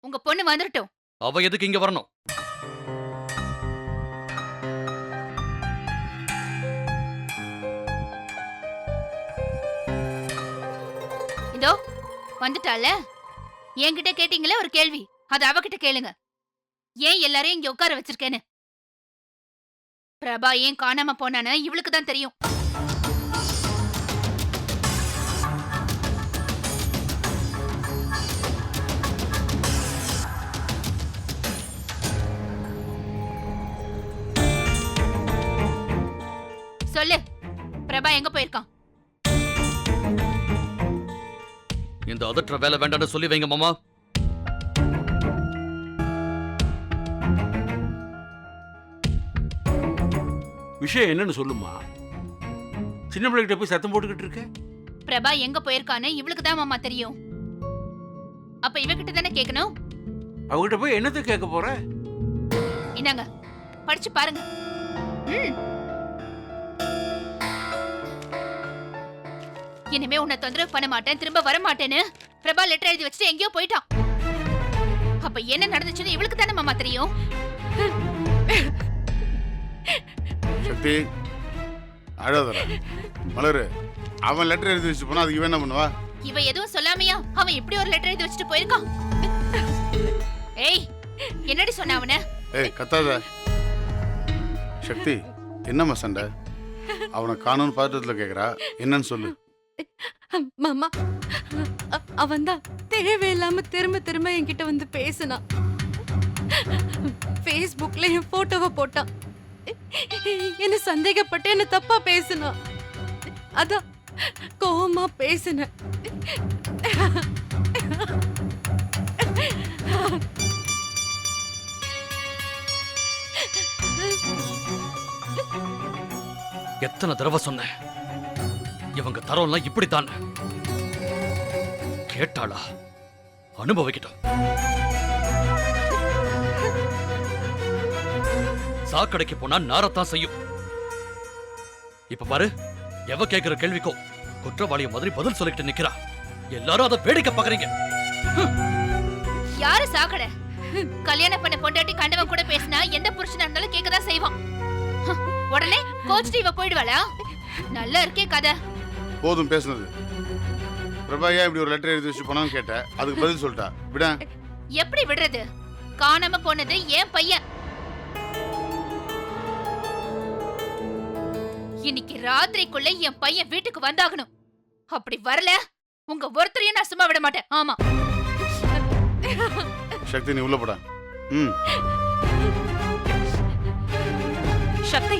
உங்க பொண்ணு வந்துடட்டும். அவ எதுக்கு இங்க வரணும்? இதோ வந்துட்டால. என்கிட்ட கேட்டீங்களே ஒரு கேள்வி, அது அவகிட்ட கேளுங்க. ஏன் எல்லாரையும் இங்க உட்கார வச்சிருக்கேன்னு. பிரபா ஏன் காணாம போனான்னு இவளுக்கு தான் தெரியும். சொல்லு, பிரபா எங்க போயிருக்கான்? இந்த அதற்ற வேலை வேண்டாம்னு சொல்லி வைங்க மாமா. விஷயம் என்னன்னு சொல்லுமா. சின்ன பிள்ளைகிட்ட போய் சத்தம் போட்டுக்கிட்டு இருக்க. பிரபா எங்க போயிருக்கான்னு இவளுக்கு தான் மாமா தெரியும். அப்ப இவகிட்ட தானே கேட்கணும். அவகிட்ட போய் என்னத்தை கேட்க போற? இந்தாங்க, படிச்சு பாருங்க. இனிமே உன்னை தொந்தரவு பண்ண மாட்டேன், திரும்ப வர மாட்டேன்னு பிரபா லெட்டர் எழுதி வச்சுட்டு எங்கேயோ போயிட்டான். அப்ப என்ன நடந்துச்சுன்னு இவளுக்கு தானே மாமா தெரியும். சக்தி அழாதடா. மலரு, அவன் லெட்டர் எழுதி வச்சு போனா அதுக்கு இவன் என்ன பண்ணுவா? இவ எதுவும் சொல்லாமையா அவன் இப்படி ஒரு லெட்டர் எழுதி வச்சுட்டு போயிருக்கான். ஏய், என்னடி சொன்ன அவன? ஏய் கத்தாத. சக்தி, என்னம்மா சண்டை? அவனை காணோன்னு பதட்டத்துல கேக்குறா, என்னன்னு சொல்லு. மாமா, அவன் தான் தேவையில்லாம திரும்ப திரும்ப என்கிட்ட வந்து பேசினான். Facebookல என் போட்டோவை போட்டான். என்ன சந்தேகப்பட்டு என்ன தப்பா பேசினான். அதான் கோவமா பேசினேன். எத்தனை தடவை சொன்னேன், இவங்க தரம்லாம் இப்படித்தான். கேட்டாளா? அனுபவிக்கிட்டோம். சாக்கடைக்கு போனா நாரத்தான் செய்யும். இப்ப பாரு, எவ கேக்குற கேள்விக்கோ குற்றவாளிய மாதிரி பதில் சொல்லிட்டு நிக்கிறா. எல்லாரும் அதை வேடிக்கை பாக்குறீங்க. யாரு சாக்கடை? கல்யாணம் பண்ண பொண்டாட்டி கண்டவன் கூட பேசினா எந்த புருஷனா இருந்தாலும் கேட்கதான் செய்வான். உடனே கோச்சிட்டு இவ போயிடுவாளா? நல்லா இருக்கே கதை. போதும் பேசுனது. பிரபா ஏன் இப்படி ஒரு லெட்டர் எழுதி வச்சு போனான்னு கேட்ட, அதுக்கு பதில் சொல்லிட்டா. விட எப்படி விடுறது? காணாம போனது என் பையன். இன்னைக்கு ராத்திரிக்குள்ள என் பையன் வீட்டுக்கு வந்தாகணும். அப்படி வரல உங்க ஒருத்தரையும் நான் சும்மா விட மாட்டேன். ஆமா சக்தி, நீ உள்ள போடா. சக்தி,